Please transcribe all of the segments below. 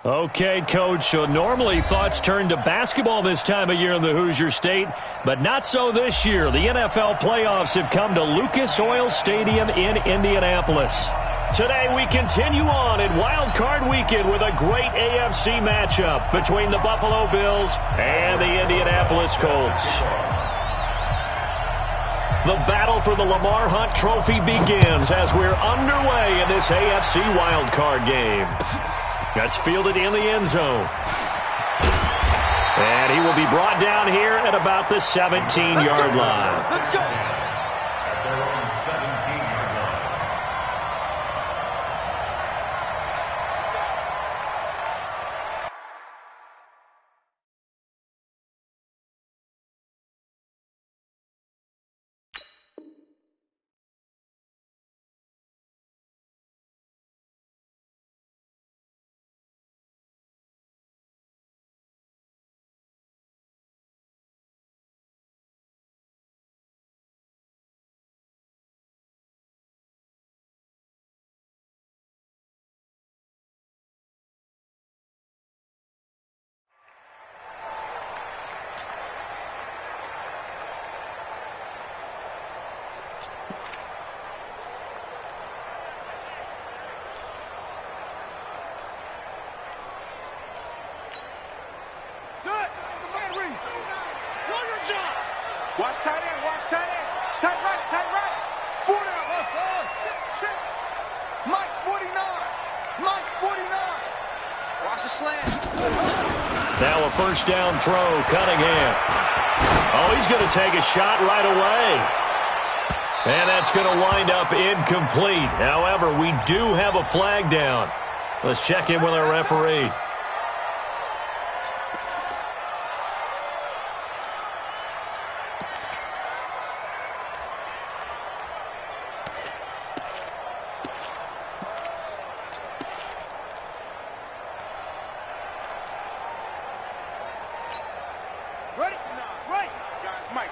Okay, Coach, so normally thoughts turn to basketball this time of year in the Hoosier State, but not so this year. The NFL playoffs have come to Lucas Oil Stadium in Indianapolis. Today we continue on in Wild Card Weekend with a great AFC matchup between the Buffalo Bills and the Indianapolis Colts. The battle for the Lamar Hunt Trophy begins as we're underway in this AFC Wild Card game. That's fielded in the end zone. And he will be brought down here at about the 17-yard line. Let's go. At their own 17-yard line. Watch tight end, watch tight end. Tight right, tight right. 4 down. Check. Mike's 49. Mike's 49. Watch the slant. Now a first down throw, Cunningham. Oh, he's going to take a shot right away. And that's going to wind up incomplete. However, we do have a flag down. Let's check in with our referee.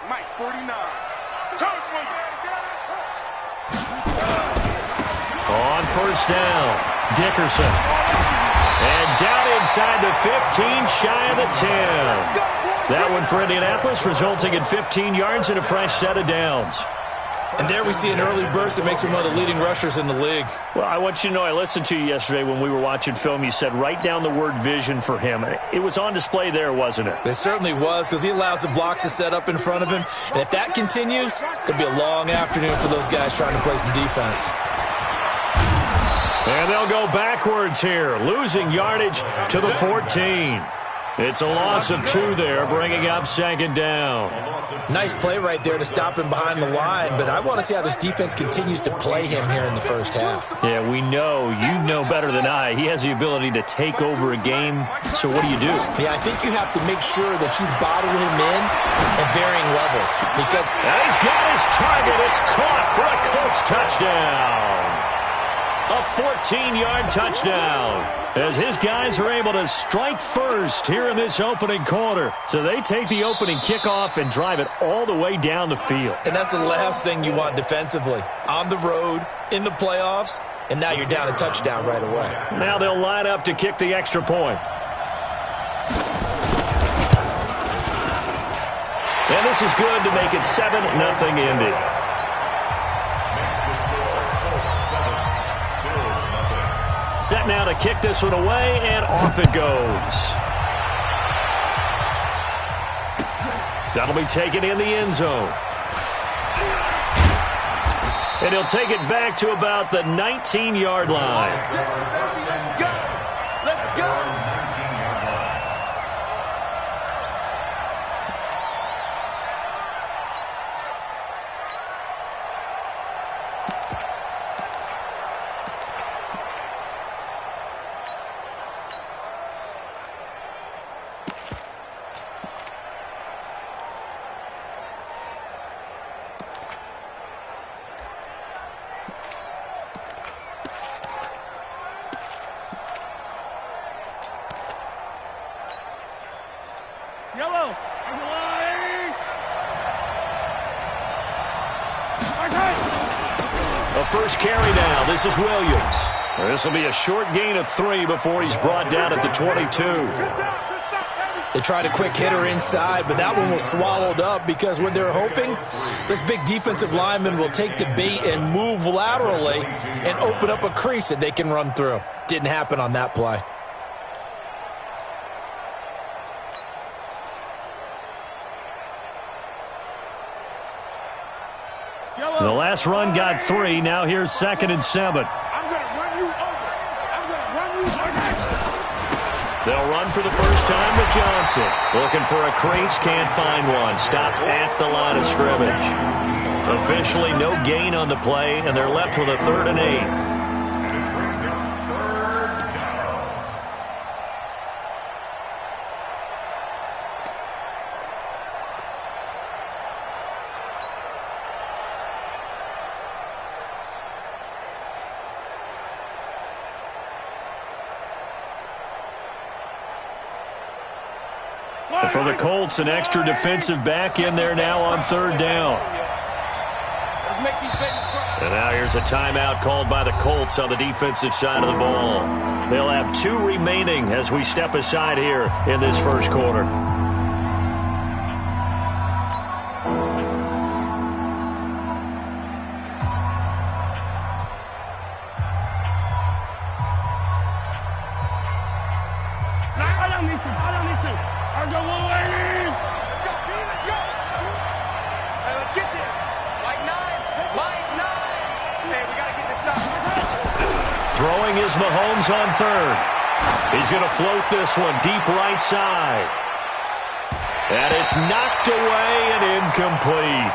Mike, 49. On first down, Dickerson. And down inside the 15, shy of the 10. That one for Indianapolis, resulting in 15 yards and a fresh set of downs. And there we see an early burst that makes him one of the leading rushers in the league. Well, I want you to know, I listened to you yesterday when we were watching film. You said write down the word vision for him. It was on display there, wasn't it? It certainly was, because he allows the blocks to set up in front of him. And if that continues, it'll be a long afternoon for those guys trying to play some defense. And they'll go backwards here, losing yardage to the 14. It's a loss of 2 there, bringing up second down. Nice play right there to stop him behind the line, but I want to see how this defense continues to play him here in the first half. Yeah, we know. You know better than I. He has the ability to take over a game, so what do? Yeah, I think you have to make sure that you bottle him in at varying levels, because he's got his target. It's caught for a Colts touchdown. A 14-yard touchdown as his guys are able to strike first here in this opening quarter. So they take the opening kickoff and drive it all the way down the field. And that's the last thing you want defensively. On the road, in the playoffs, and now you're down a touchdown right away. Now they'll line up to kick the extra point. And this is good to make it 7-0 Indy. Set now to kick this one away, and off it goes. That'll be taken in the end zone. And he'll take it back to about the 19-yard line. Let's go. Yellow. A first carry now. This is Williams. This will be a short gain of 3 before he's brought down at the 22. They tried a quick hitter inside, but that one was swallowed up because what they're hoping, this big defensive lineman will take the bait and move laterally and open up a crease that they can run through. Didn't happen on that play. The last run got 3. Now here's 2nd and 7. I'm going to run you over. I'm going to run you over. They'll run for the first time with Johnson. Looking for a crease, can't find one. Stopped at the line of scrimmage. Officially no gain on the play, and they're left with a 3rd and 8. For the Colts, an extra defensive back in there now on 3rd down. Let's make these babies cry. And now here's a timeout called by the Colts on the defensive side of the ball. They'll have 2 remaining as we step aside here in this first quarter. Throwing is Mahomes on 3rd. He's going to float this one deep right side. And it's knocked away and incomplete.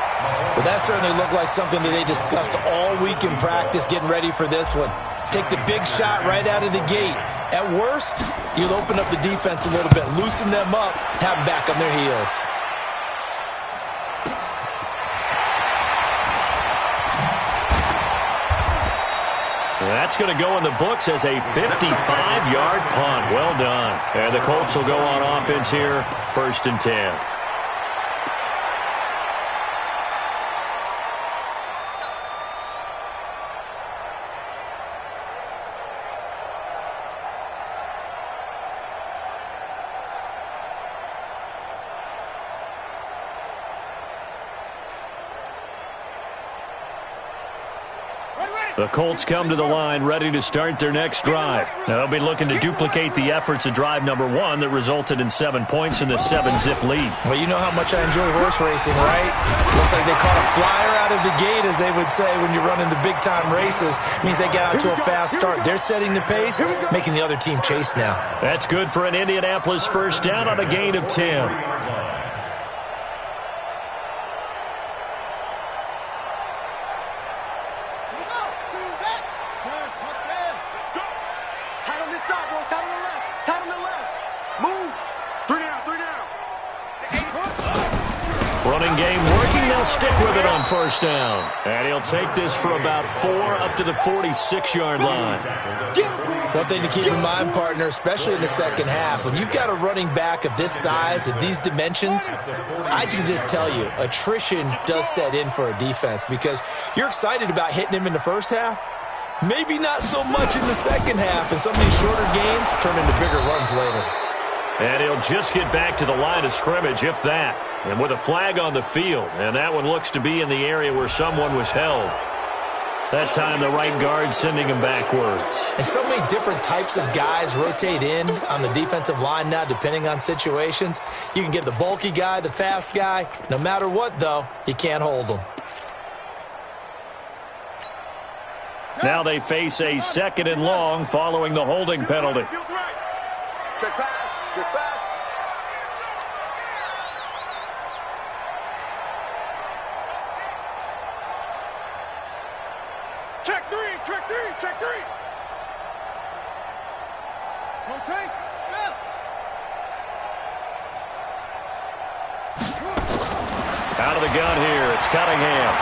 Well, that certainly looked like something that they discussed all week in practice getting ready for this one. Take the big shot right out of the gate. At worst, you'll open up the defense a little bit, loosen them up, have them back on their heels. That's going to go in the books as a 55-yard punt. Well done. And the Colts will go on offense here, 1st and 10. The Colts come to the line ready to start their next drive. Now they'll be looking to duplicate the efforts of drive number 1 that resulted in 7 points in the 7-zip lead. Well, you know how much I enjoy horse racing, right? Looks like they caught a flyer out of the gate, as they would say when you're running the big-time races. Means they get out to a fast start. They're setting the pace, making the other team chase now. That's good for an Indianapolis first down on a gain of 10. Running game working. They'll stick with it on 1st down. And he'll take this for about 4 up to the 46-yard line. One thing to keep in mind, partner, especially in the second half, when you've got a running back of this size, of these dimensions, I can just tell you, attrition does set in for a defense because you're excited about hitting him in the first half. Maybe not so much in the second half, and some of these shorter gains turn into bigger runs later. And he'll just get back to the line of scrimmage, if that. And with a flag on the field, and that one looks to be in the area where someone was held. That time the right guard sending him backwards. And so many different types of guys rotate in on the defensive line now, depending on situations. You can get the bulky guy, the fast guy. No matter what, though, you can't hold them. Now they face a 2nd and long following the holding penalty. Check pass. Check pass. Check 3. Check 3. Check 3. Rotate. Snap. Out of the gun here. It's Cunningham.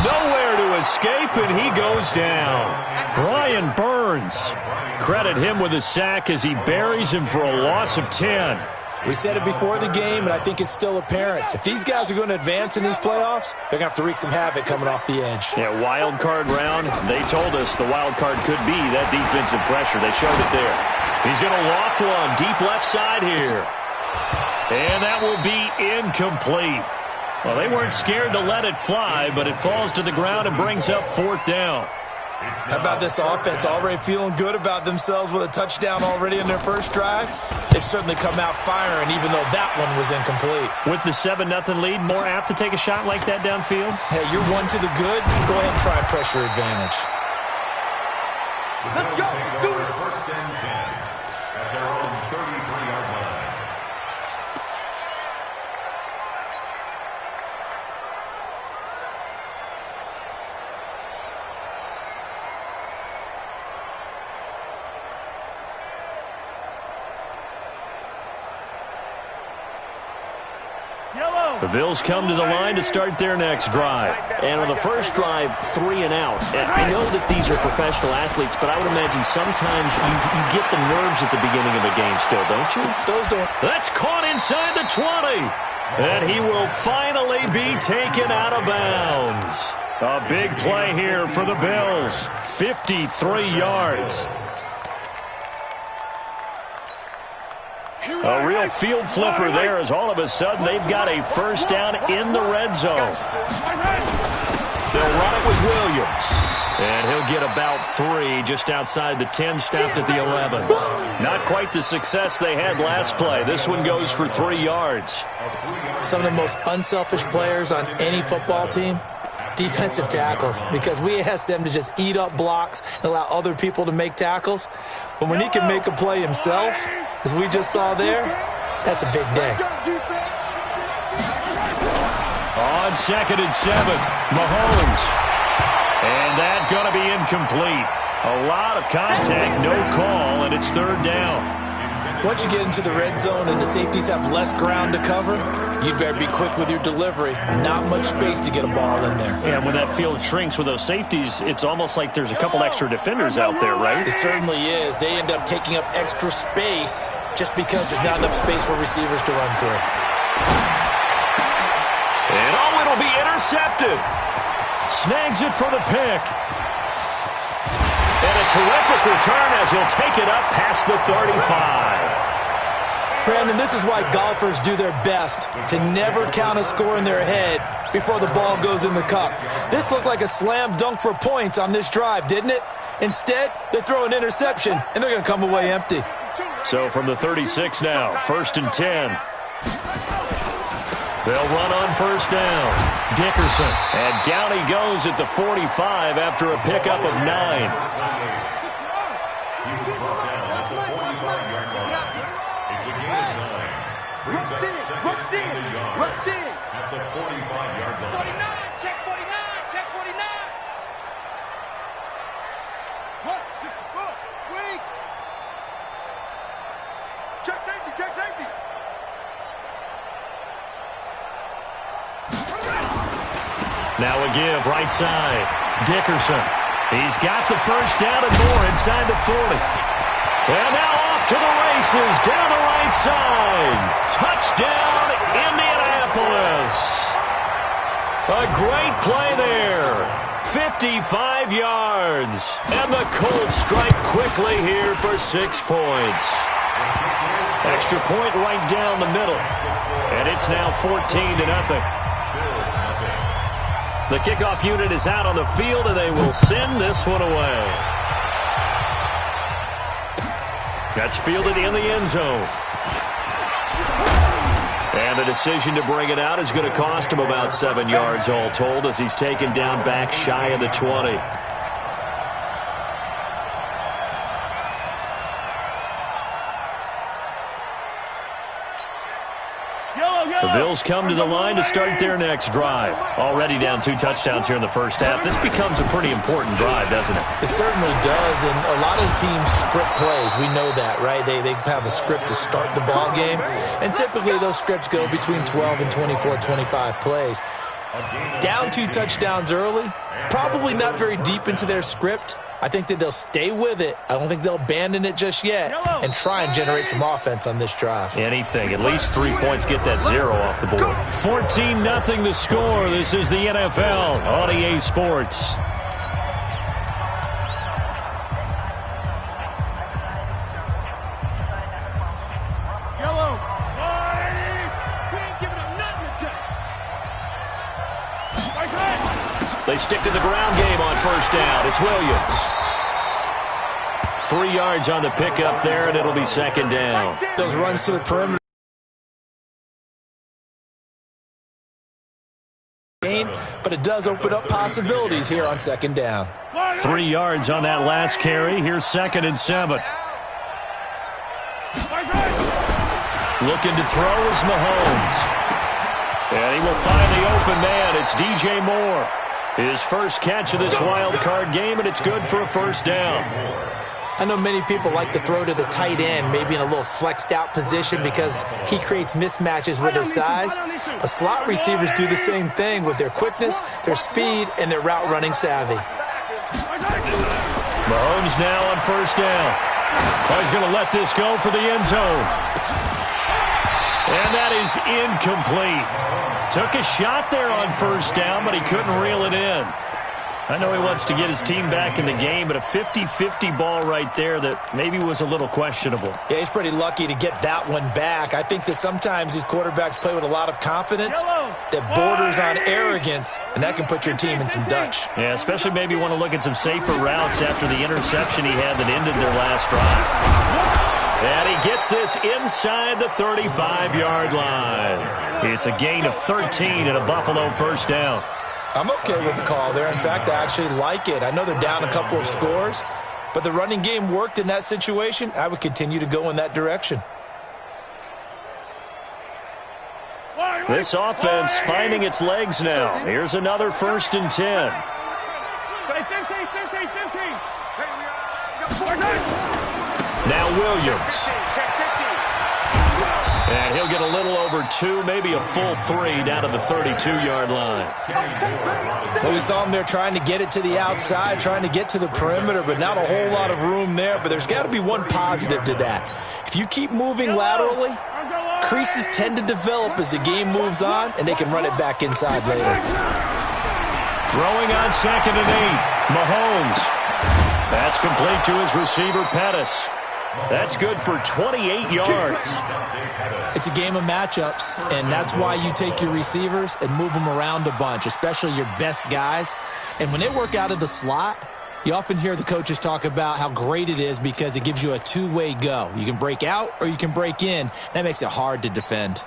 Nowhere to escape, and he goes down. Brian Burns. Credit him with a sack as he buries him for a loss of 10. We said it before the game, and I think it's still apparent. If these guys are going to advance in these playoffs, they're going to have to wreak some havoc coming off the edge. Yeah, wild card round. They told us the wild card could be that defensive pressure. They showed it there. He's going to loft one deep left side here. And that will be incomplete. Well, they weren't scared to let it fly, but it falls to the ground and brings up 4th down. How about this offense already feeling good about themselves with a touchdown already in their first drive? They've certainly come out firing, even though that one was incomplete. With the 7-0 lead, more apt to take a shot like that downfield? Hey, you're one to the good. Go ahead and try a pressure advantage. Let's go. Do it. First and 10 at their own 33-yard line. The Bills come to the line to start their next drive. And on the first drive, 3 and out. And I know that these are professional athletes, but I would imagine sometimes you get the nerves at the beginning of a game still, don't you? Those don't. That's caught inside the 20. And he will finally be taken out of bounds. A big play here for the Bills. 53 yards. A real field flipper there as all of a sudden they've got a first down in the red zone. They'll run it with Williams. And he'll get about 3 just outside the 10, stopped at the 11. Not quite the success they had last play. This one goes for 3 yards. Some of the most unselfish players on any football team, defensive tackles, because we ask them to just eat up blocks and allow other people to make tackles. But when he can make a play himself, as we just saw there, that's a big day. On 2nd and 7, Mahomes. And that's going to be incomplete. A lot of contact, no call, and it's 3rd down. Once you get into the red zone and the safeties have less ground to cover, you'd better be quick with your delivery. Not much space to get a ball in there. Yeah, when that field shrinks with those safeties, it's almost like there's a couple extra defenders out there, right? It certainly is. They end up taking up extra space just because there's not enough space for receivers to run through. And it'll be intercepted. Snags it for the pick. And a terrific return as he'll take it up past the 35. Brandon, this is why golfers do their best to never count a score in their head before the ball goes in the cup. This looked like a slam dunk for points on this drive, didn't it? Instead, they throw an interception, and they're going to come away empty. So from the 36 now, 1st and 10. They'll run on first down. Dickerson. And down he goes at the 45 after a pickup of 9. He was brought down at the 45-yard line. It's a gain of 9. Brings up 7 yards at the 45-yard line. 49, check 49, check 49. What? 64, weak. Check safety, check safety. Now a give, right side. Dickerson. He's got the first down and more inside the 40. And now off to the races down the right side. Touchdown, Indianapolis. A great play there. 55 yards. And the Colts strike quickly here for 6 points. Extra point right down the middle. And it's now 14-0. The kickoff unit is out on the field, and they will send this one away. That's fielded in the end zone. And the decision to bring it out is going to cost him about 7 yards all told as he's taken down back shy of the 20. The Bills come to the line to start their next drive. Already down 2 touchdowns here in the first half. This becomes a pretty important drive, doesn't it? It certainly does, and a lot of teams script plays. We know that, right? They have a script to start the ball game, and typically those scripts go between 12 and 24, 25 plays. Down 2 touchdowns early, probably not very deep into their script. I think that they'll stay with it. I don't think they'll abandon it just yet and try and generate some offense on this drive. Anything. At least 3 points, get that 0 off the board. 14-0 the score. This is the NFL on EA Sports. They stick to the ground game on first down. It's Williams. 3 yards on the pickup there, and it'll be second down. Those runs to the perimeter. But it does open up possibilities here on second down. 3 yards on that last carry. Here's 2nd and 7. Looking to throw is Mahomes. And he will find the open man. It's DJ Moore. His first catch of this wild card game, and it's good for a first down. I know many people like to throw to the tight end, maybe in a little flexed out position because he creates mismatches with his size. But slot receivers do the same thing with their quickness, their speed, and their route running savvy. Mahomes now on first down. Oh, he's going to let this go for the end zone. And that is incomplete. Took a shot there on first down, but he couldn't reel it in. I know he wants to get his team back in the game, but a 50-50 ball right there that maybe was a little questionable. Yeah, he's pretty lucky to get that one back. I think that sometimes these quarterbacks play with a lot of confidence that borders on arrogance, and that can put your team in some Dutch. Yeah, especially maybe want to look at some safer routes after the interception he had that ended their last drive. And he gets this inside the 35-yard line. It's a gain of 13 and a Buffalo first down. I'm okay with the call there. In fact, I actually like it. I know they're down a couple of scores, but the running game worked in that situation. I would continue to go in that direction. This offense finding its legs now. Here's another 1st and 10. Now Williams. And he'll get a little over 2, maybe a full 3 down to the 32-yard line. Well, we saw him there trying to get it to the outside, trying to get to the perimeter, but not a whole lot of room there. But there's got to be one positive to that. If you keep moving laterally, creases tend to develop as the game moves on, and they can run it back inside later. Throwing on 2nd and 8. Mahomes. That's complete to his receiver, Pettis. That's good for 28 yards. It's a game of matchups, and that's why you take your receivers and move them around a bunch, especially your best guys. And when they work out of the slot, you often hear the coaches talk about how great it is because it gives you a two-way go. You can break out or you can break in. That makes it hard to defend.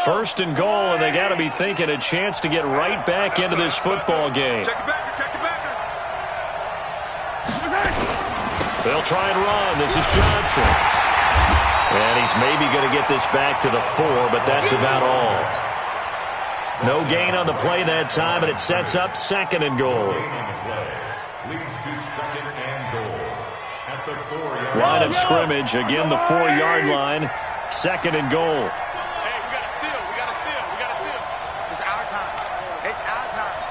1st and goal, and they got to be thinking a chance to get right back into this football game. Check it back, check it back. They'll try and run. This is Johnson. And he's maybe going to get this back to the 4, but that's about all. No gain on the play that time, and it sets up 2nd and goal. Leads to 2nd and goal. At the 4-yard Line of scrimmage, again the 4-yard line. 2nd and goal. Hey, we got to seal, we got to seal, we got to seal. It's our time. It's our time.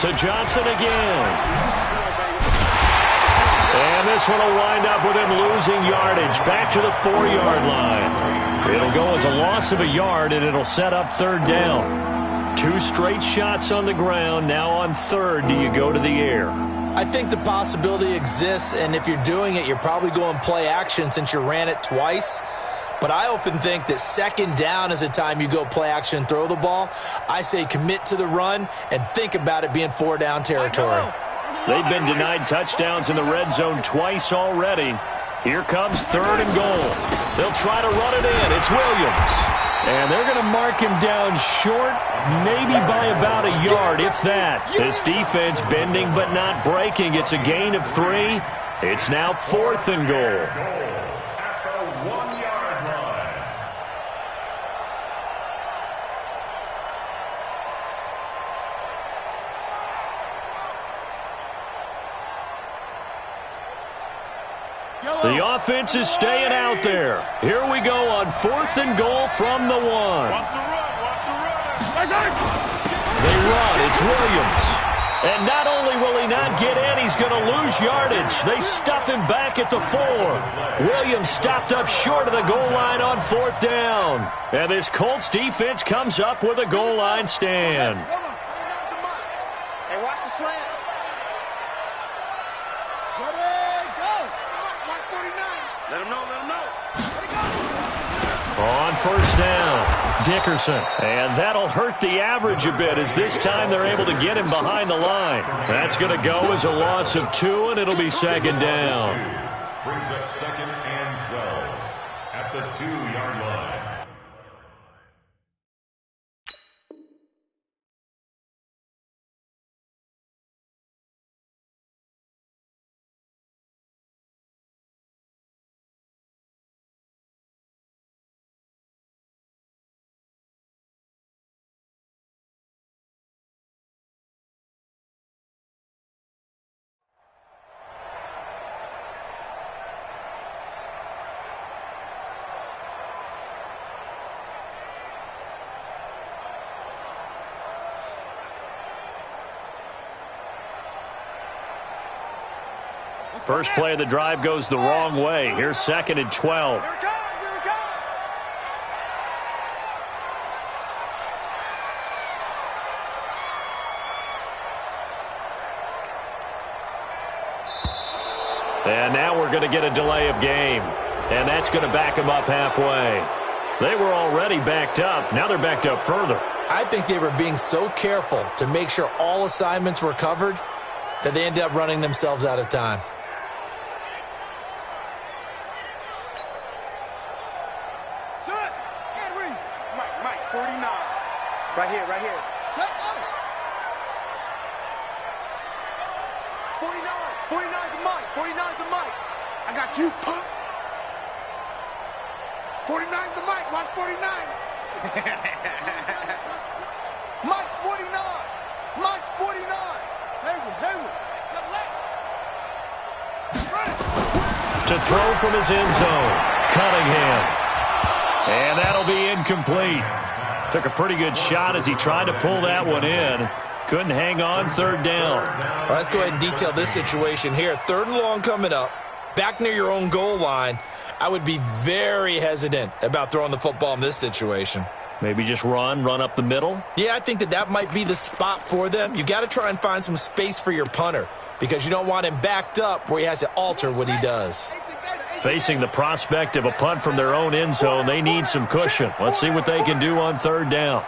To Johnson again. And this one will wind up with him losing yardage. Back to the 4-yard line. It'll go as a loss of a yard, and it'll set up 3rd down. 2 straight shots on the ground. Now on 3rd, do you go to the air? I think the possibility exists, and if you're doing it, you're probably going play action since you ran it twice. But I often think that 2nd down is the time you go play action and throw the ball. I say commit to the run and think about it being 4-down territory. They've been denied touchdowns in the red zone twice already. Here comes 3rd and goal. They'll try to run it in. It's Williams. And they're going to mark him down short, maybe by about a yard, if that. This defense bending but not breaking. It's a gain of 3. It's now 4th and goal. The offense is staying out there. Here we go on 4th and goal from the 1. Watch the run. Watch the run. They run. It's Williams. And not only will he not get in, he's going to lose yardage. They stuff him back at the 4. Williams stopped up short of the goal line on 4th down. And this Colts defense comes up with a goal line stand. Hey, watch the slant. Let him know, let him know. Let it go. On 1st down, Dickerson. And that'll hurt the average a bit as this time they're able to get him behind the line. That's going to go as a loss of 2, and it'll be 2nd down. Brings up 2nd and 12 at the 2-yard line. First play of the drive goes the wrong way. Here's 2nd and 12. And now we're going to get a delay of game. And that's going to back them up halfway. They were already backed up. Now they're backed up further. I think they were being so careful to make sure all assignments were covered that they ended up running themselves out of time. Mike, 49. Right here. Set up. 49. 49's a Mike. 49's a Mike. I got you, punk. 49's the Mike. Watch 49. Mike's 49. Mike's 49. Hayward. To throw from his end zone, Cunningham. And that'll be incomplete. Took a pretty good shot as he tried to pull that one in. Couldn't hang on 3rd down. Well, let's go ahead and detail this situation here. 3rd and long coming up, back near your own goal line. I would be very hesitant about throwing the football in this situation. Maybe just run up the middle? Yeah, I think that might be the spot for them. You got to try and find some space for your punter because you don't want him backed up where he has to alter what he does. Facing the prospect of a punt from their own end zone, they need some cushion. Let's see what they can do on 3rd down.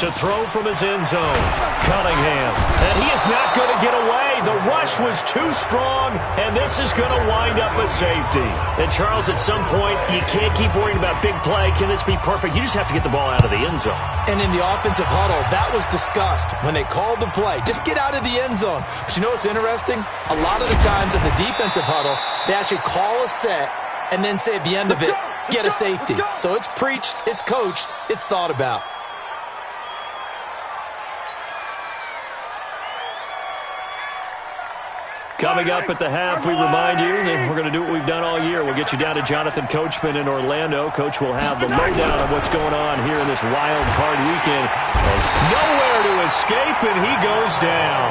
To throw from his end zone, Cunningham. And he is not going to get away. The rush was too strong, and this is going to wind up a safety. And, Charles, at some point, you can't keep worrying about big play. Can this be perfect? You just have to get the ball out of the end zone. And in the offensive huddle, that was discussed when they called the play. Just get out of the end zone. But you know what's interesting? A lot of the times in the defensive huddle, they actually call a set and then say at the end of it, get a safety. So it's preached, it's coached, it's thought about. Coming up at the half, we remind you that we're going to do what we've done all year. We'll get you down to Jonathan Coachman in Orlando. Coach will have the lowdown on what's going on here in this wild card weekend. Nowhere to escape, and he goes down.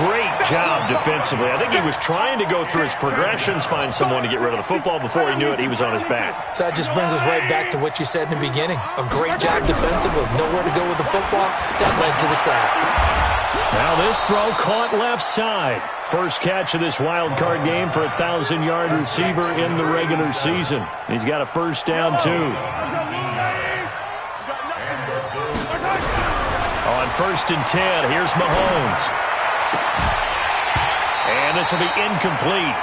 Great job defensively. I think he was trying to go through his progressions, find someone to get rid of the football. Before he knew it, he was on his back. So that just brings us right back to what you said in the beginning. A great job defensively. Nowhere to go with the football. That led to the sack. Now this throw caught left side. First catch of this wild card game for a 1,000-yard receiver in the regular season. He's got a first down, too. On 1st and 10, here's Mahomes. And this will be incomplete.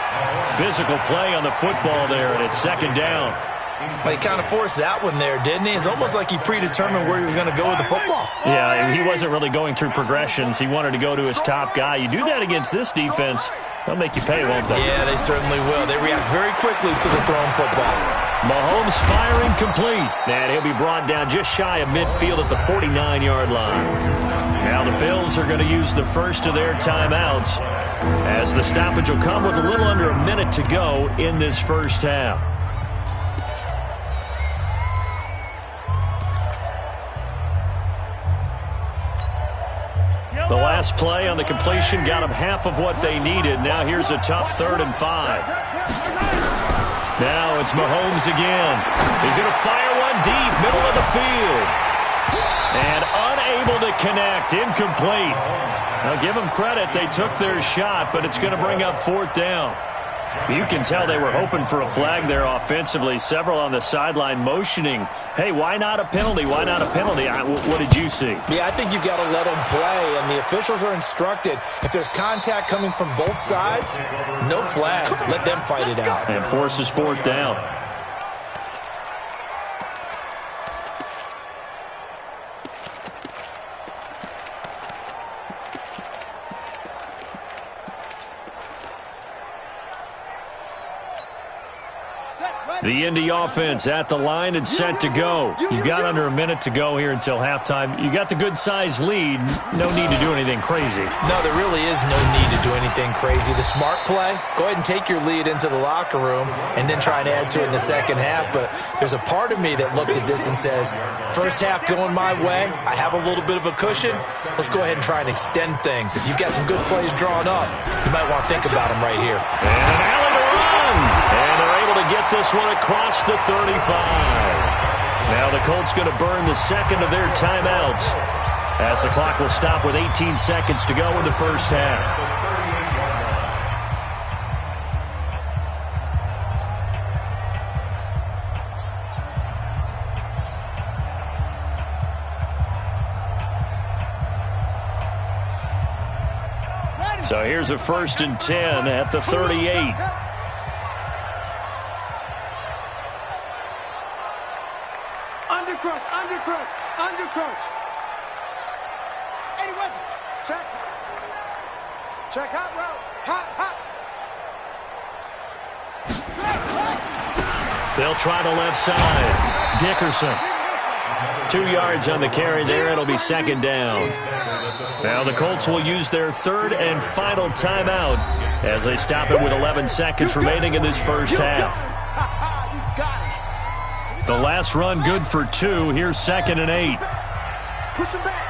Physical play on the football there, and it's 2nd down. Well, he kind of forced that one there, didn't he? It's almost like he predetermined where he was going to go with the football. Yeah, he wasn't really going through progressions. He wanted to go to his top guy. You do that against this defense, they'll make you pay, won't they? Yeah, they certainly will. They react very quickly to the thrown football. Mahomes firing complete. And he'll be brought down just shy of midfield at the 49-yard line. Now the Bills are going to use the first of their timeouts, as the stoppage will come with a little under a minute to go in this first half. The last play on the completion got them half of what they needed. Now here's a tough 3rd and 5. Now it's Mahomes again. He's going to fire one deep, middle of the field. And unable to connect, incomplete. Now give them credit, they took their shot, but it's going to bring up 4th down. You can tell they were hoping for a flag there offensively. Several on the sideline motioning, hey, why not a penalty? Why not a penalty? What did you see? Yeah, I think you've got to let them play, and the officials are instructed, if there's contact coming from both sides, no flag. Let them fight it out. And forces 4th down. The Indy offense at the line and set to go. You've got under a minute to go here until halftime. You got the good-sized lead. No need to do anything crazy. No, there really is no need to do anything crazy. The smart play, go ahead and take your lead into the locker room and then try and add to it in the second half. But there's a part of me that looks at this and says, first half going my way, I have a little bit of a cushion. Let's go ahead and try and extend things. If you've got some good plays drawn up, you might want to think about them right here. And an alley to run. And they're able to get this one across the 35. Now the Colts going to burn the second of their timeouts, as the clock will stop with 18 seconds to go in the first half. So here's a 1st and 10 at the 38. Undercrouch. 80 weapon. Check hot route. Hot. They'll try the left side. Dickerson. 2 yards on the carry there. It'll be 2nd down. Now the Colts will use their 3rd and final timeout as they stop it with 11 seconds remaining in this first half. The last run good for 2. Here's 2nd and 8. Push him back.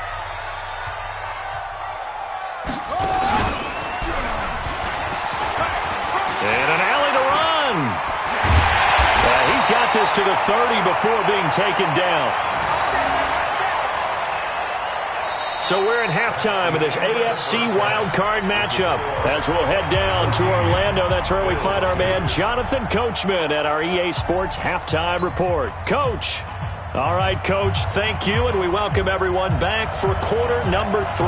And an alley to run. He's got this to the 30 before being taken down. So we're at halftime of this AFC wildcard matchup as we'll head down to Orlando. That's where we find our man Jonathan Coachman at our EA Sports Halftime Report. Coach. All right, Coach, thank you, and we welcome everyone back for quarter number 3.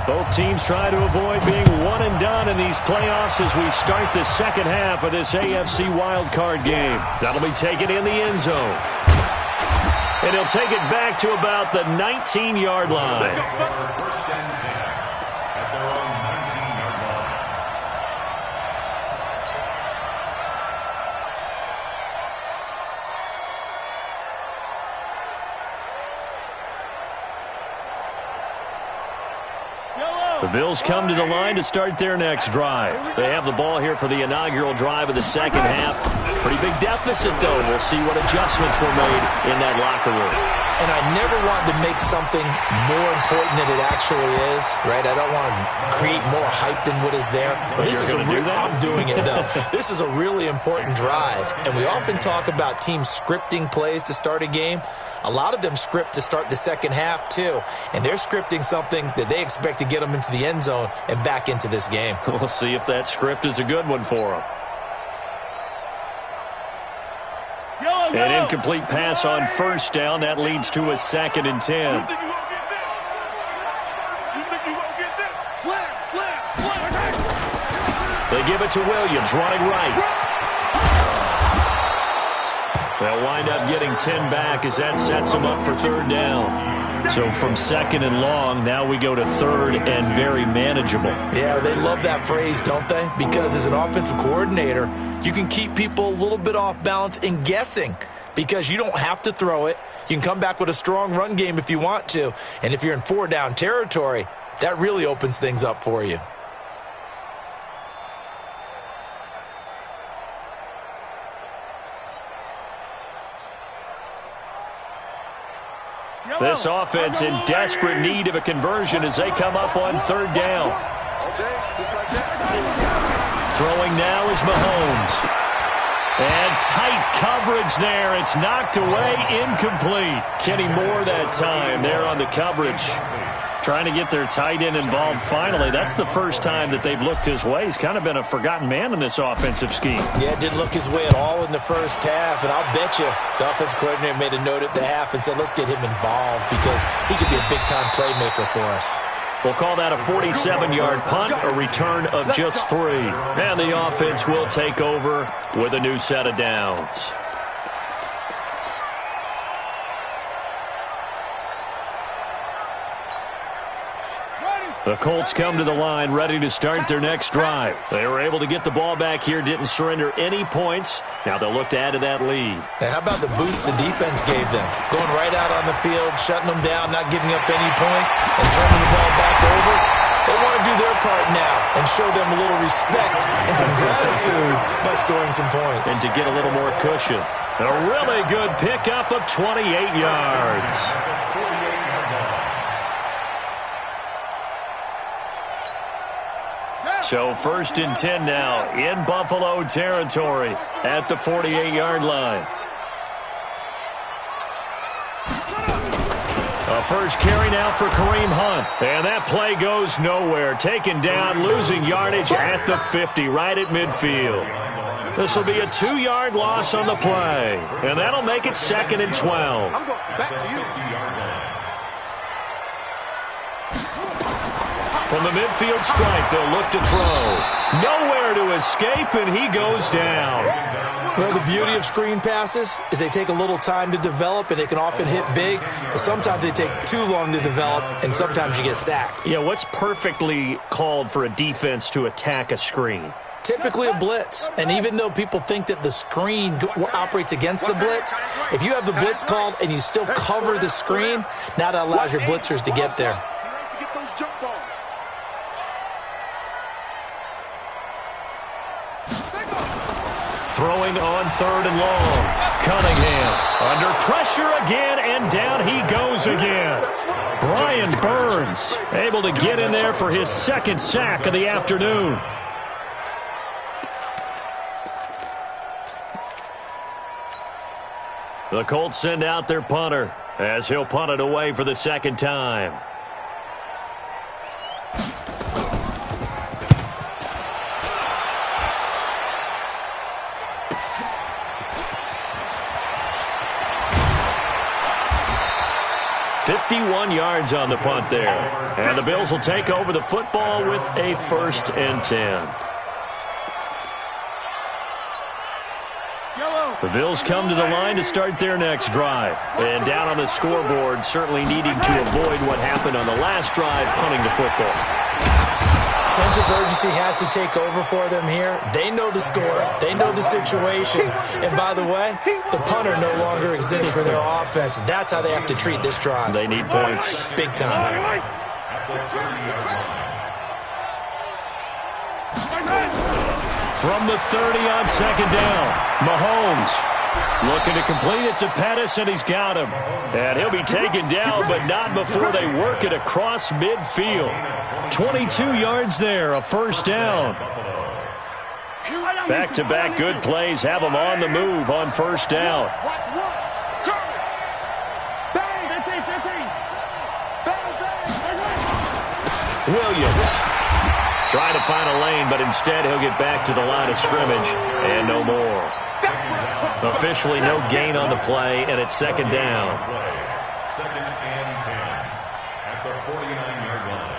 Both teams try to avoid being one and done in these playoffs as we start the second half of this AFC wildcard game. That'll be taken in the end zone. And he'll take it back to about the 19-yard line. First and 10 at their own 19-yard line. The Bills come to the line to start their next drive. They have the ball here for the inaugural drive of the second half. Pretty big deficit, though. We'll see what adjustments were made in that locker room. And I never wanted to make something more important than it actually is, right? I don't want to create more hype than what is there. But this is I'm doing it, though. This is a really important drive. And we often talk about teams scripting plays to start a game. A lot of them script to start the second half, too. And they're scripting something that they expect to get them into the end zone and back into this game. We'll see if that script is a good one for them. An incomplete pass on first down. That leads to a 2nd and 10. They give it to Williams, running right. They'll wind up getting 10 back as that sets them up for 3rd down. So from second and long, now we go to third and very manageable. Yeah, they love that phrase, don't they? Because as an offensive coordinator, you can keep people a little bit off balance and guessing because you don't have to throw it. You can come back with a strong run game if you want to. And if you're in 4-down territory, that really opens things up for you. This offense in desperate need of a conversion as they come up on third down. Throwing now is Mahomes. And tight coverage there. It's knocked away, incomplete. Kenny Moore that time there on the coverage. Trying to get their tight end involved finally. That's the first time that they've looked his way. He's kind of been a forgotten man in this offensive scheme. Yeah, didn't look his way at all in the first half. And I'll bet you the offensive coordinator made a note at the half and said, let's get him involved because he could be a big-time playmaker for us. We'll call that a 47-yard punt, a return of just 3. And the offense will take over with a new set of downs. The Colts come to the line ready to start their next drive. They were able to get the ball back here, didn't surrender any points. Now they'll look to add to that lead. Now how about the boost the defense gave them? Going right out on the field, shutting them down, not giving up any points, and turning the ball back over. They want to do their part now and show them a little respect and some gratitude by scoring some points. And to get a little more cushion. A really good pickup of 28 yards. So first and 10 now in Buffalo territory at the 48-yard line. A first carry now for Kareem Hunt. And that play goes nowhere. Taken down, losing yardage at the 50, right at midfield. This will be a 2-yard loss on the play. And that'll make it 2nd and 12. I'm going back to you. From the midfield stripe, they'll look to throw. Nowhere to escape, and he goes down. Well, the beauty of screen passes is they take a little time to develop, and they can often hit big, but sometimes they take too long to develop, and sometimes you get sacked. Yeah, what's perfectly called for a defense to attack a screen? Typically a blitz, and even though people think that the screen operates against the blitz, if you have the blitz called and you still cover the screen, now that allows your blitzers to get there. Throwing on third and long. Cunningham under pressure again, and down he goes again. Brian Burns able to get in there for his second sack of the afternoon. The Colts send out their punter as he'll punt it away for the second time. $51 yards on the punt there. And the Bills will take over the football with a 1st and 10. The Bills come to the line to start their next drive. And down on the scoreboard, certainly needing to avoid what happened on the last drive, punting the football. Sense of urgency has to take over for them here. They know the score. They know the situation. And by the way, the punter no longer exists for their offense. That's how they have to treat this drive. They need points. Big time. From the 30 on second down, Mahomes looking to complete it to Pettis, and he's got him. And he'll be taken down, but not before they work it across midfield. 22 yards there, a 1st down. Back-to-back good plays have them on the move on 1st down. Williams trying to find a lane, but instead he'll get back to the line of scrimmage and no more. Officially no gain on the play, and it's 2nd down. 2nd and 10 at the 49-yard line.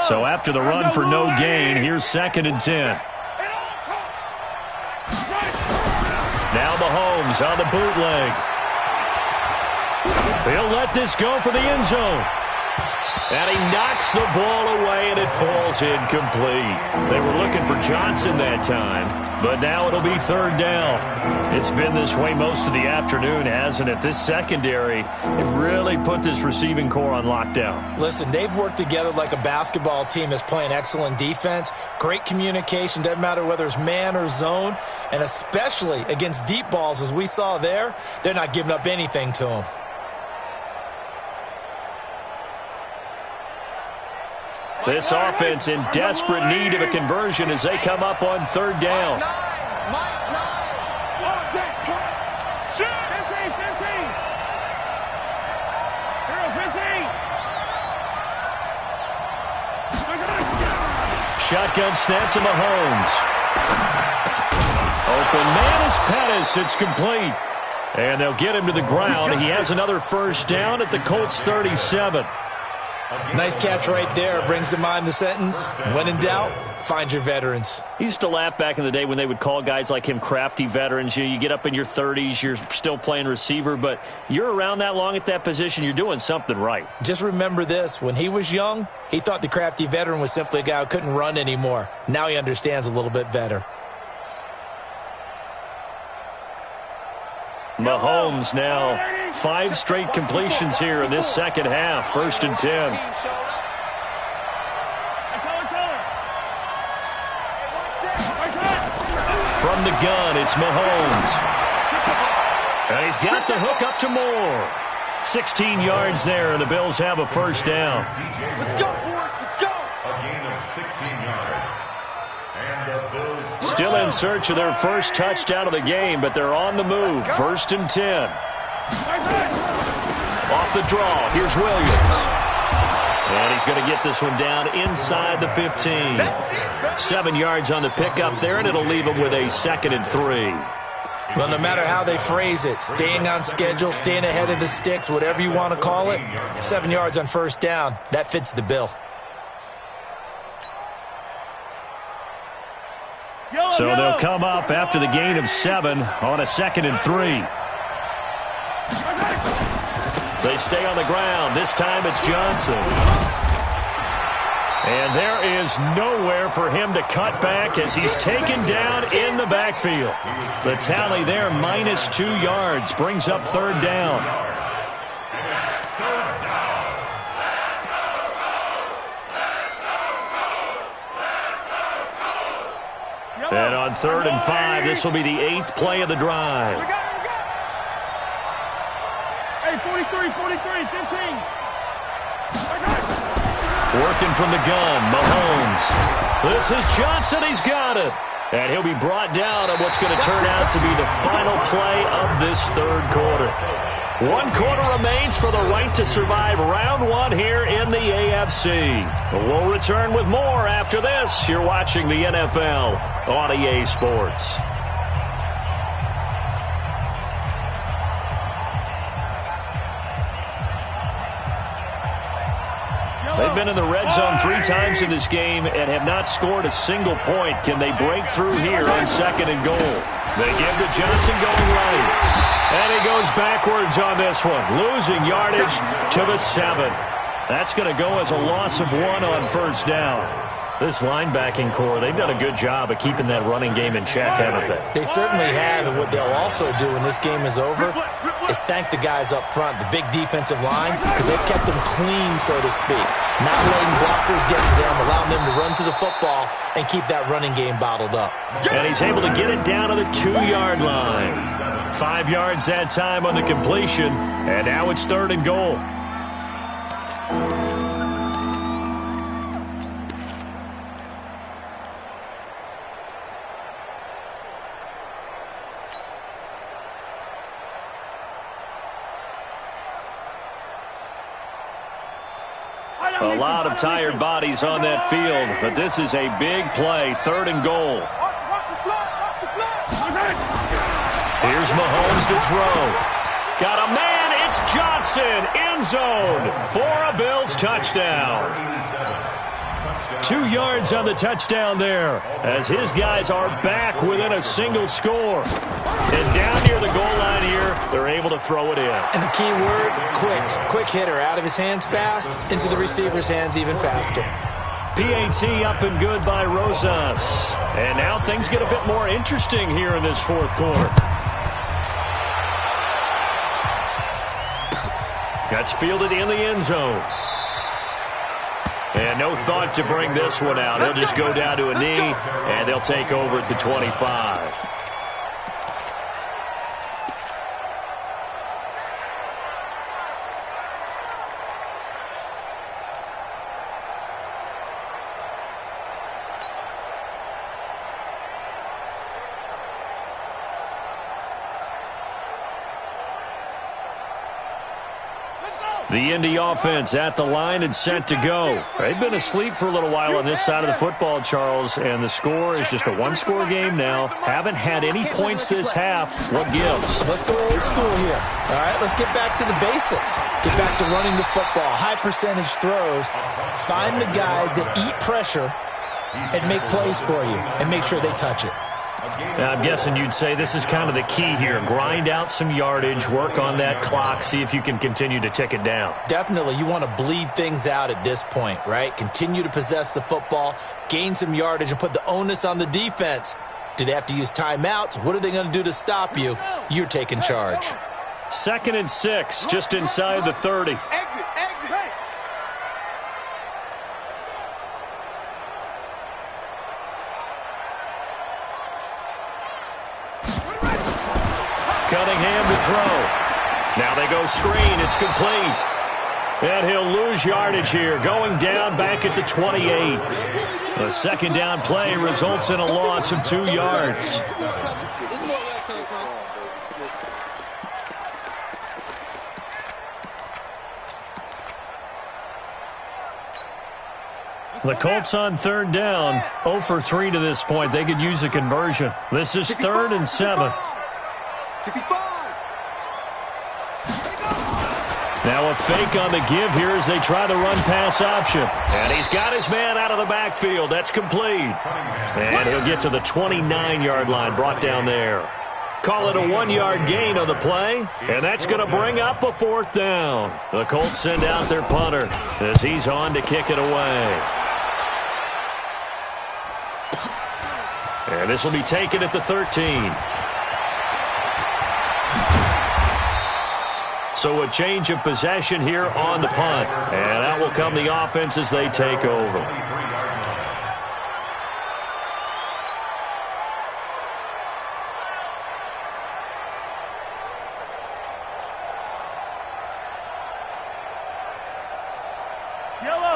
So after the run for no gain, here's 2nd and 10. Now Mahomes on the bootleg. He'll let this go for the end zone. And he knocks the ball away, and it falls incomplete. They were looking for Johnson that time, but now it'll be 3rd down. It's been this way most of the afternoon, hasn't it? This secondary really put this receiving core on lockdown. Listen, they've worked together like a basketball team that's playing excellent defense. Great communication, doesn't matter whether it's man or zone, and especially against deep balls, as we saw there, they're not giving up anything to them. This offense in desperate need of a conversion as they come up on 3rd down. Shotgun snap to Mahomes. Open man is Pettis. It's complete. And they'll get him to the ground. He has another 1st down at the Colts 37. Nice catch right there. Brings to mind the sentence, when in doubt, find your veterans. He used to laugh back in the day when they would call guys like him crafty veterans. You get up in your 30s, you're still playing receiver, but you're around that long at that position, you're doing something right. Just remember this. When he was young, he thought the crafty veteran was simply a guy who couldn't run anymore. Now he understands a little bit better. Mahomes now 5 straight completions here in this second half. 1st and 10. From the gun, it's Mahomes. And he's got the hook up to Moore. 16 yards there, and the Bills have a 1st down. Let's go, boys. Let's go. A gain of 16 yards. And the Bills still in search of their first touchdown of the game, but they're on the move. 1st and 10. Off the draw, here's Williams. And he's going to get this one down inside the 15. 7 yards on the pickup there, and it'll leave him with a 2nd and 3. Well, no matter how they phrase it, staying on schedule, staying ahead of the sticks, whatever you want to call it, 7 yards on 1st down, that fits the bill. So they'll come up after the gain of 7 on a 2nd and 3. They stay on the ground. This time it's Johnson. And there is nowhere for him to cut back as he's taken down in the backfield. The tally there, -2 yards, brings up 3rd down. And on 3rd and 5, this will be the 8th play of the drive. Hey, 43, 15. Working from the gun, Mahomes. This is Johnson. He's got it. And he'll be brought down on what's going to turn out to be the final play of this 3rd quarter. 1 quarter remains for the right to survive round 1 here in the AFC. We'll return with more after this. You're watching the NFL on EA Sports. They've been in the red zone 3 times in this game and have not scored a single point. Can they break through here on 2nd and goal? They give to Johnson going right. And he goes backwards on this one, losing yardage to the 7. That's going to go as a loss of 1 on 1st down. This linebacking core, they've done a good job of keeping that running game in check, haven't they? They certainly have, and what they'll also do when this game is over is thank the guys up front, the big defensive line, because they've kept them clean, so to speak. Not letting blockers get to them, allowing them to run to the football and keep that running game bottled up. And he's able to get it down to the 2-yard line. 5 yards that time on the completion, and now it's 3rd and goal. A lot of tired bodies on that field, but this is a big play, 3rd and goal. Here's Mahomes to throw. Got a man, it's Johnson, end zone for a Bills touchdown. 2 yards on the touchdown there, as his guys are back within a single score. And down near the goal line here, they're able to throw it in. And the key word, quick. Quick hitter. Out of his hands fast, into the receiver's hands even faster. PAT up and good by Rosas. And now things get a bit more interesting here in this fourth quarter. That's fielded in the end zone. And no thought to bring this one out. He'll just go down to a knee, and they'll take over at the 25. The Indy offense at the line and set to go. They've been asleep for a little while on this side of the football, Charles, and the score is just a one-score game now. Haven't had any points this half. What gives? Let's go old school here. All right, let's get back to the basics. Get back to running the football, high percentage throws. Find the guys that eat pressure and make plays for you and make sure they touch it. Now, I'm guessing you'd say this is kind of the key here. Grind out some yardage, work on that clock, see if you can continue to tick it down. Definitely. You want to bleed things out at this point, right? Continue to possess the football, gain some yardage, and put the onus on the defense. Do they have to use timeouts? What are they going to do to stop you? You're taking charge. 2nd and 6, just inside the 30. Exit, exit. Hey. Cunningham to throw. Now they go screen. It's complete. And he'll lose yardage here, going down back at the 28. A second down play results in a loss of 2 yards. The Colts on 3rd down, 0 for 3 to this point. They could use a conversion. This is 3rd and 7. 65. Now a fake on the give here as they try to run pass option. And he's got his man out of the backfield. That's complete. And he'll get to the 29-yard line, brought down there. Call it a 1-yard gain on the play, and that's going to bring up a 4th down. The Colts send out their punter as he's on to kick it away. And this will be taken at the 13. So a change of possession here on the punt. And out will come the offense as they take over.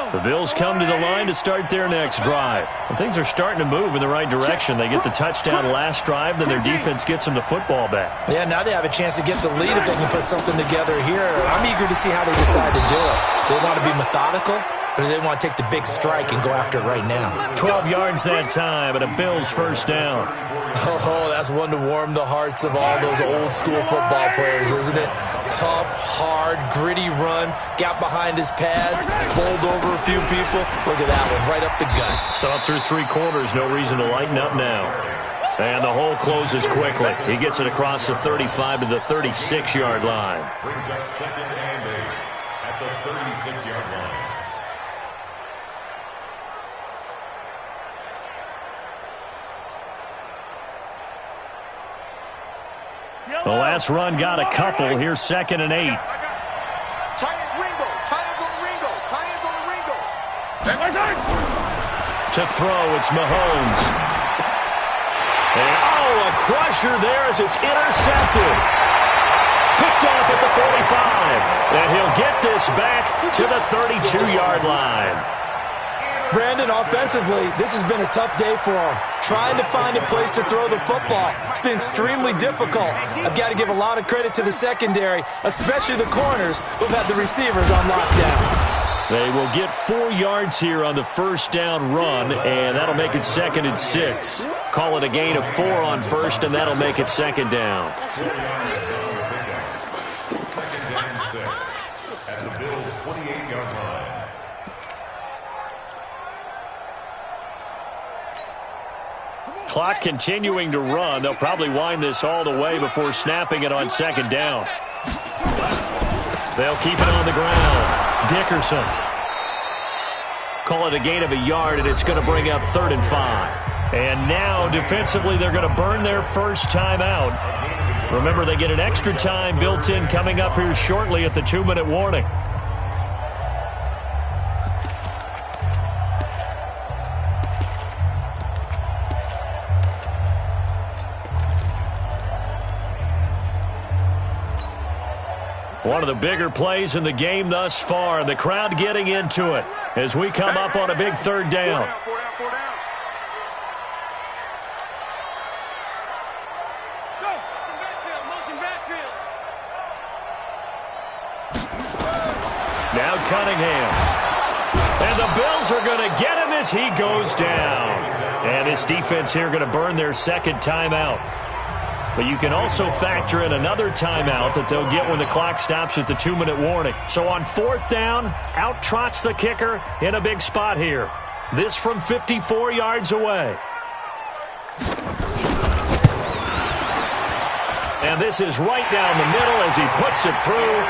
The Bills come to the line to start their next drive. And things are starting to move in the right direction. They get the touchdown last drive, then their defense gets them the football back. Yeah, now they have a chance to get the lead if they can put something together here. I'm eager to see how they decide to do it. Do they want to be methodical, or do they want to take the big strike and go after it right now? 12 yards that time, and a Bills 1st down. Oh, that's one to warm the hearts of all those old-school football players, isn't it? Tough, hard, gritty run, got behind his pads, bowled over a few people. Look at that one, right up the gut. Saw through 3 quarters, no reason to lighten up now. And the hole closes quickly. He gets it across the 35 to the 36-yard line. Brings up 2nd and 8 at the 36-yard line. The last run got a couple. Here's 2nd and 8. Tight ends Ringo. Tight ends on the Ringo. Tight ends on the Ringo. To throw, it's Mahomes. And, a crusher there as it's intercepted. Picked off at the 45. And he'll get this back to the 32-yard line. Brandon, offensively, this has been a tough day for him. Trying to find a place to throw the football. It's been extremely difficult. I've got to give a lot of credit to the secondary, especially the corners who've had the receivers on lockdown. They will get 4 yards here on the 1st down run, and that'll make it 2nd and 6. Call it a gain of 4 on 1st, and that'll make it 2nd down. 2nd and 6 at the Bills' 28-yard line. Clock continuing to run. They'll probably wind this all the way before snapping it on second down. They'll keep it on the ground. Dickerson. Call it a gain of a yard, and it's going to bring up 3rd and 5. And now, defensively, they're going to burn their first timeout. Remember, they get an extra time built in coming up here shortly at the 2-minute warning. One of the bigger plays in the game thus far, and the crowd getting into it as we come up on a big 3rd down. Now Cunningham. And the Bills are going to get him as he goes down. And this defense here going to burn their second timeout. But you can also factor in another timeout that they'll get when the clock stops at the 2-minute warning. So on 4th down, out trots the kicker in a big spot here. This from 54 yards away. And this is right down the middle as he puts it through.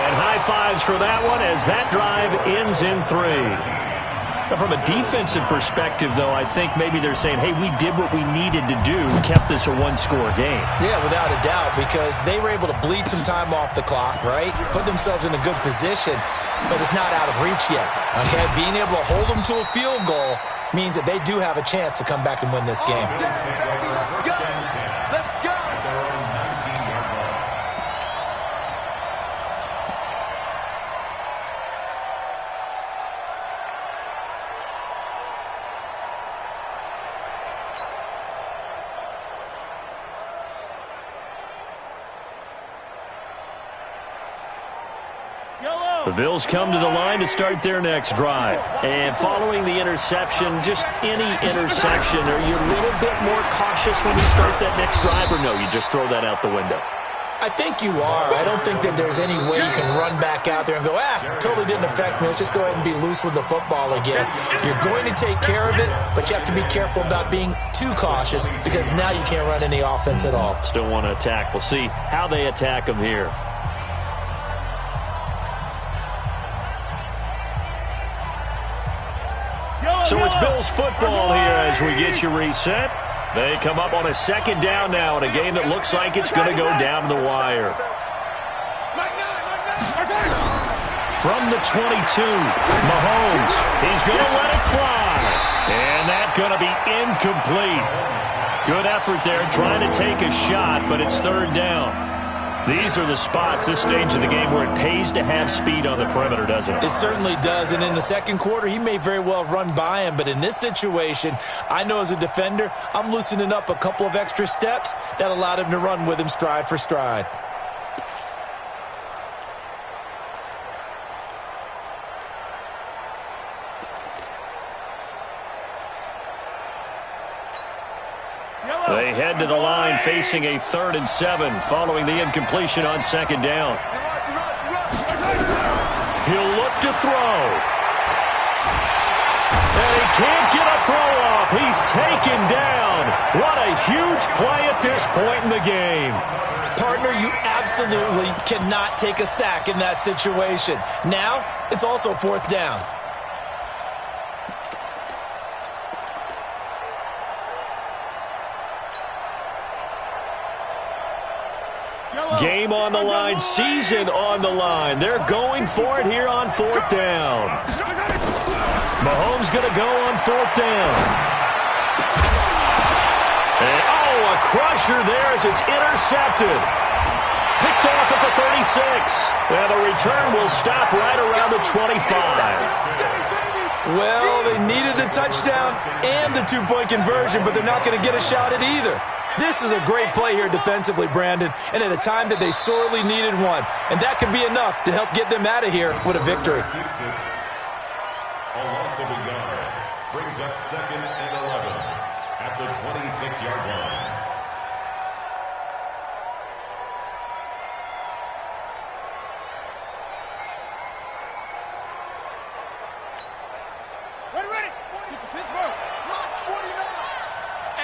And high fives for that one as that drive ends in 3. Now, from a defensive perspective, though, I think maybe they're saying, hey, we did what we needed to do, kept this a one-score game. Yeah, without a doubt, because they were able to bleed some time off the clock, right? Put themselves in a good position, but it's not out of reach yet, okay? Being able to hold them to a field goal means that they do have a chance to come back and win this game. Let's go! The Bills come to the line to start their next drive. And following the interception, just any interception, are you a little bit more cautious when you start that next drive, or no, you just throw that out the window? I think you are. I don't think that there's any way you can run back out there and go, totally didn't affect me. Let's just go ahead and be loose with the football again. You're going to take care of it, but you have to be careful about being too cautious because now you can't run any offense at all. Still want to attack. We'll see how they attack them here. So it's Bills football here as we get you reset. They come up on a 2nd down now in a game that looks like it's going to go down to the wire. From the 22, Mahomes. He's going to let it fly. And that's going to be incomplete. Good effort there trying to take a shot, but it's 3rd down. These are the spots, this stage of the game, where it pays to have speed on the perimeter, doesn't it? It certainly does, and in the second quarter, he may very well run by him, but in this situation, I know as a defender, I'm loosening up a couple of extra steps that allowed him to run with him stride for stride. They head to the line facing a 3rd and 7 following the incompletion on 2nd down. He'll look to throw. And he can't get a throw off. He's taken down. What a huge play at this point in the game. Partner, you absolutely cannot take a sack in that situation. Now, it's also 4th down. Game on the line, season on the line. They're going for it here on 4th down. Mahomes going to go on 4th down. And, a crusher there as it's intercepted. Picked off at the 36. And the return will stop right around the 25. Well, they needed the touchdown and the 2-point conversion, but they're not going to get a shot at either. This is a great play here defensively, Brandon, and at a time that they sorely needed one. And that could be enough to help get them out of here with a victory. A loss of a yard brings up 2nd and 11 at the 26-yard line. Ready. Pittsburgh. March 49.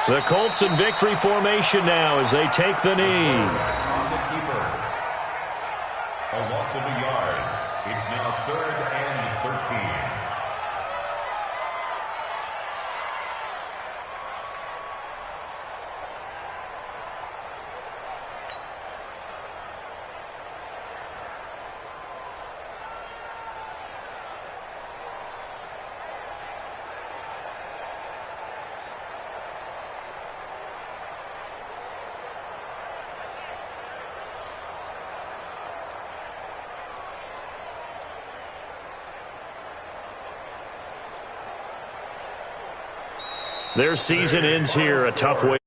The Colts in victory formation now as they take the knee. On the keeper. A loss of a yard. It's now 3rd and 13. Their season ends here, a tough way.